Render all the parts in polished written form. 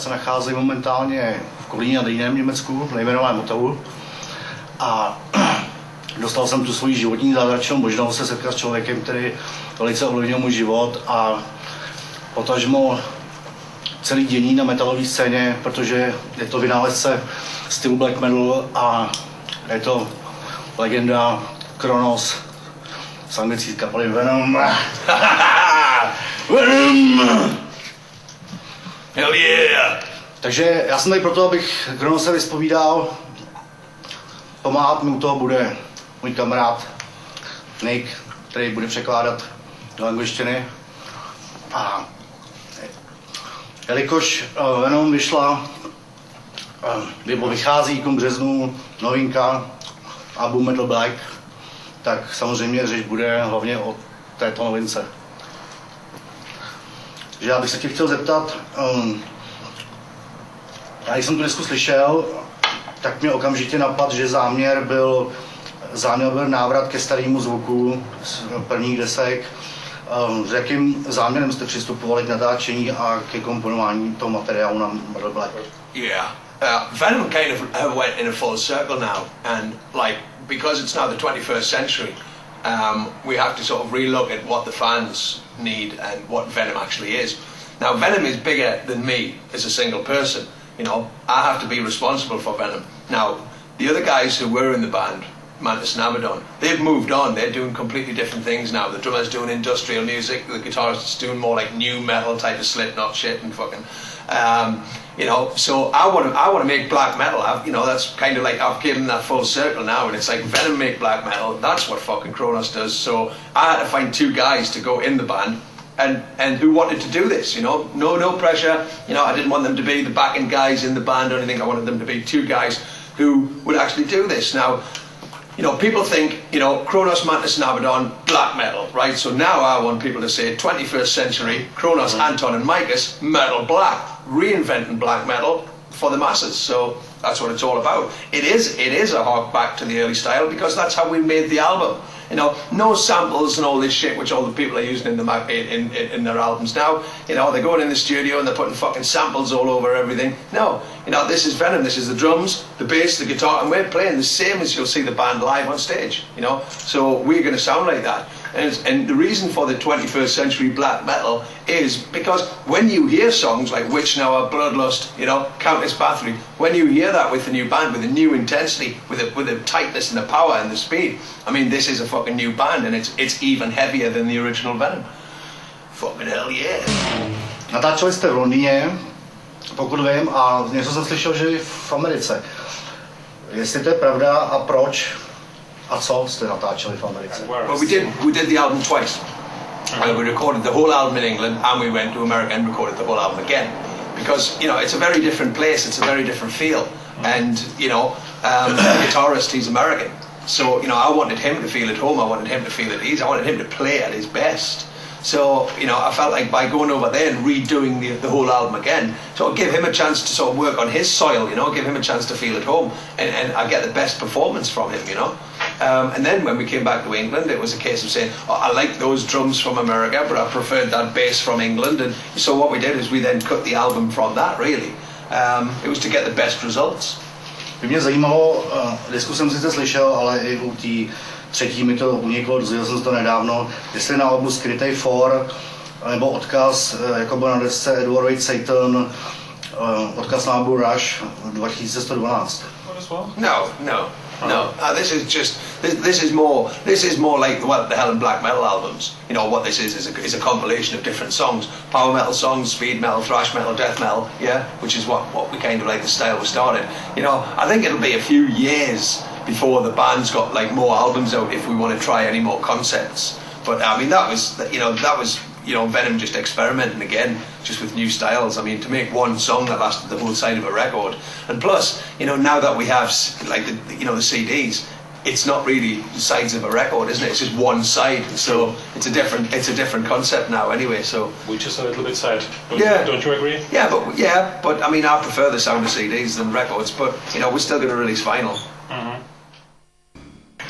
se nacházejí momentálně v Kolíně nad Rýnem v Německu, v nejmenovaném hotelu. A dostal jsem tu svoji životní zázračnou možnost se setkat s člověkem, který velice ovlivnil můj život a potažmo celý dění na metalové scéně, protože je to vynálezce stylu black metal a je to legenda Cronos z anglické kapely Venom. Venom! Hell yeah! Takže já jsem tady proto, abych Cronose vyspovídal. Pomáhat mi u toho bude můj kamarád Nick, který bude překládat do angličtiny. A jelikož Venom vychází v březnu novinka album Metal Black, tak samozřejmě řeč bude hlavně o této novince. Takže já bych se tě chtěl zeptat, já když jsem tu desku slyšel, tak mě okamžitě napadl, že záměr byl návrat ke starému zvuku z prvních desek. S jakým záměrem jste přistupovali k natáčení a ke komponování toho materiálu na Metal Black? Yeah. Venom kind of went in a full circle now, and like because it's now the 21st century, we have to sort of relook at what the fans need and what Venom actually is. Now Venom is bigger than me as a single person. You know, I have to be responsible for Venom. Now the other guys who were in the band, Mantis and Abaddon, they've moved on. They're doing completely different things now. The drummer's doing industrial music. The guitarist's doing more like new metal type of Slipknot shit and fucking. You know, so I want to make black metal. That's kind of like I've given that full circle now, and it's like Venom make black metal. That's what fucking Cronos does. So I had to find two guys to go in the band, and who wanted to do this. You know, no pressure. You know, I didn't want them to be the backing guys in the band or anything. I wanted them to be two guys who would actually do this. Now, you know, people think, you know, Cronos, Mantis and Abaddon, black metal, right? So now I want people to say 21st century, Cronos, Anton and Micus, metal black, reinventing black metal for the masses. So that's what it's all about. It is a hark back to the early style because that's how we made the album. You know, no samples and all this shit which all the people are using in their albums now. You know, they're going in the studio and they're putting fucking samples all over everything. No, you know, this is Venom. This is the drums, the bass, the guitar, and we're playing the same as you'll see the band live on stage. You know, so we're going to sound like that. And the reason for the 21st century black metal is because when you hear songs like Witch Now, Bloodlust, you know, Countess Bathory, when you hear that with the new band, with a new intensity, with the tightness and the power and the speed, I mean, this is a fucking new band, and it's even heavier than the original Venom. Fucking hell yeah. Natáčeli jste v Londýně, pokud vím, a něco jsem slyšel, že v Americe. Jestli to je pravda a proč? A co jste natáčeli v Americe? Well, we did the album twice. We recorded the whole album in England, and we went to America and recorded the whole album again. Because, you know, it's a very different place, it's a very different feel. And, you know, the guitarist, he's American. So, you know, I wanted him to feel at home, I wanted him to feel at ease, I wanted him to play at his best. So, you know, I felt like by going over there and redoing the whole album again, so give him a chance to sort of work on his soil, you know, give him a chance to feel at home, and I get the best performance from him, you know. And then when we came back to England, it was a case of saying, oh, I like those drums from America, but I preferred that bass from England. And so what we did is we then cut the album from that, really. It was to get the best results. By mě zajímalo, disku jsem sice slyšel, ale i u té třetí mi to uniklo, dozvěděl jsem to nedávno, jestli na albu skrytej for, nebo odkaz, jako byl na desce Edward Wade Satan, odkaz na albu Rush 2112. No. This is more like the Hell and Black Metal albums. You know what this is a compilation of different songs, power metal songs, speed metal, thrash metal, death metal. Yeah, which is what we kind of like the style we started. You know, I think it'll be a few years before the band's got like more albums out if we want to try any more concepts. But I mean that was Venom just experimenting again, just with new styles. I mean, to make one song that lasted the whole side of a record, and plus, you know, now that we have like the CDs, it's not really the sides of a record, isn't it? It's just one side, so it's a different concept now anyway. So we're just a little bit sad. Yeah, don't you agree? Yeah, but I mean, I prefer the sound of CDs than records. But you know, we're still going to release vinyl.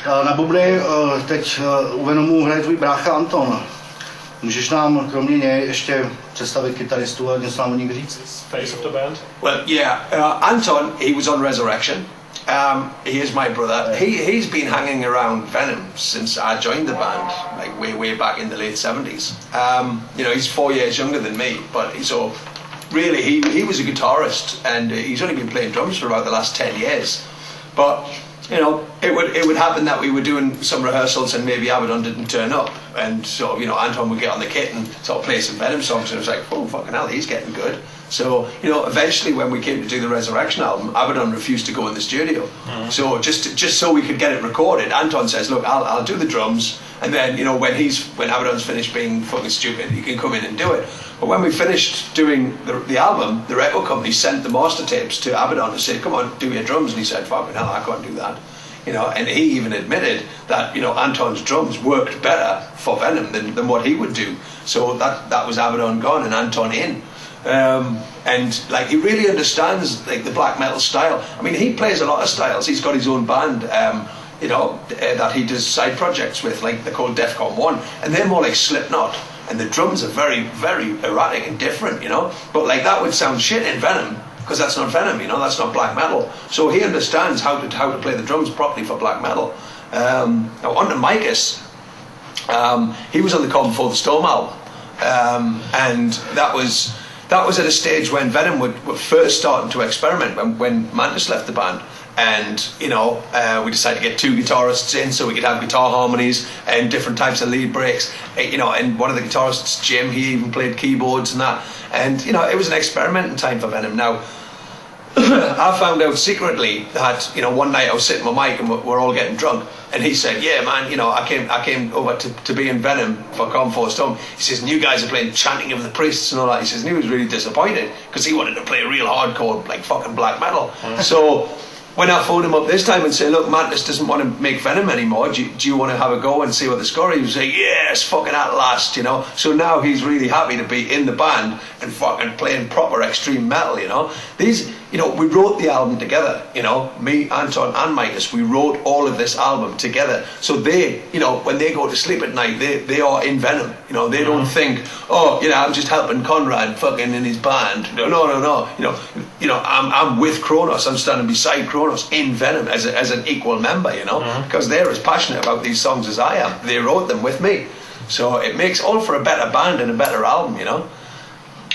Na bubny teď u Venomu hraje tvůj brácha Anton. Můžeš nám kromě něj ještě představit kytaristu a něco nám o nich říct? Face of the band? Well, yeah, Anton, he was on Resurrection. He is my brother. He's been hanging around Venom since I joined the band, like way back in the late 70s. You know, he's 4 years younger than me, but so really he was a guitarist, and he's only been playing drums for about the last 10 years. But you know, it would happen that we were doing some rehearsals and maybe Abaddon didn't turn up, and so you know Anton would get on the kit and sort of play some Venom songs, and it was like, oh fucking hell, he's getting good. So you know, eventually when we came to do the Resurrection album, Abaddon refused to go in the studio. So just so we could get it recorded, Anton says, look, I'll do the drums, and then you know when Abaddon's finished being fucking stupid, he can come in and do it. But when we finished doing the album, the record company sent the master tapes to Abaddon and said, come on, do your drums, and he said, fucking hell, I can't do that. You know, and he even admitted that, you know, Anton's drums worked better for Venom than what he would do. So that was Abaddon gone and Anton in. And like he really understands like the black metal style. I mean, he plays a lot of styles. He's got his own band, you know, that he does side projects with, like they're called Defcon 1, and they're more like Slipknot. And the drums are very, very erratic and different, you know. But like that would sound shit in Venom, because that's not Venom, you know, that's not black metal. So he understands how to play the drums properly for black metal. Now on to Micus, he was on the Calm Before the Storm album, and that was at a stage when Venom were first starting to experiment when Mantis left the band. And you know, we decided to get 2 guitarists in so we could have guitar harmonies and different types of lead breaks. You know, and one of the guitarists, Jim, he even played keyboards and that. And you know, it was an experimenting time for Venom. Now, I found out secretly that, you know, one night I was sitting with Mike and we're all getting drunk, and he said, yeah man, you know, I came over to be in Venom for Calm Before the Storm. He says, and you guys are playing Chanting of the Priests and all that. He says, and he was really disappointed because he wanted to play real hardcore, like fucking black metal. So when I phoned him up this time and said, look, Mantis doesn't want to make Venom anymore, do you want to have a go and see what the score is? He was like, yes, fucking at last, you know. So now he's really happy to be in the band and fucking playing proper extreme metal, you know. You know, we wrote the album together, you know, me, Anton and Micus, we wrote all of this album together. So they, you know, when they go to sleep at night, they are in Venom, you know. They don't think, oh, you know, I'm just helping Conrad fucking in his band. No. You know, I'm with Cronos, I'm standing beside Cronos in Venom as an equal member, you know, because they're as passionate about these songs as I am. They wrote them with me. So it makes all for a better band and a better album, you know.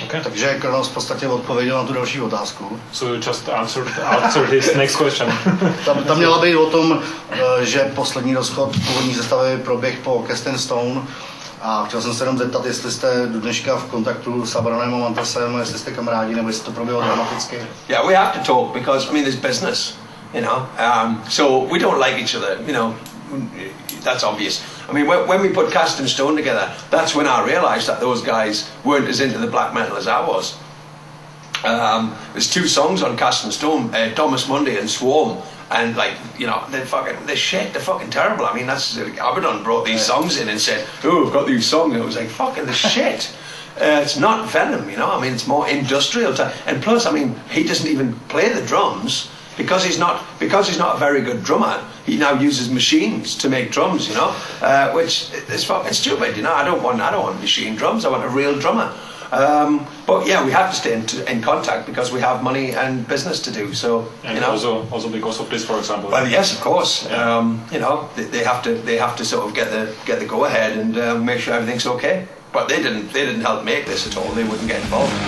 Okay. Takže Cronos v podstatě odpověděl na tu další otázku. So you just answered his next question. Tam měla být o tom, že poslední rozchod původní sestavy proběh po Cast in Stone. A chtěl jsem se jenom zeptat, jestli jste do dneška v kontaktu s Abaddonem a Mantasem, jestli jste kamarádi, nebo jestli to proběhlo dramaticky. Yeah, we have to talk because, I mean, there's business, you know. So we don't like each other, you know. That's obvious. I mean, when we put Cast in Stone together, that's when I realised that those guys weren't as into the black metal as I was. There's 2 songs on Cast in Stone, Domus Mundi and Swarm, and like, you know, they're shit, they're fucking terrible. I mean, that's Abaddon brought these songs in and said, oh, I've got these songs, and it was like, fucking the shit. It's not Venom, you know. I mean, it's more industrial, and plus, I mean, he doesn't even play the drums. Because he's not a very good drummer, he now uses machines to make drums, you know, which is fucking stupid, you know. I don't want machine drums. I want a real drummer. But yeah, we have to stay in contact because we have money and business to do. So and you know, also because of this, for example. Well, yes, of course. You know, they have to sort of get the go ahead and make sure everything's okay. But they didn't help make this at all. They wouldn't get involved.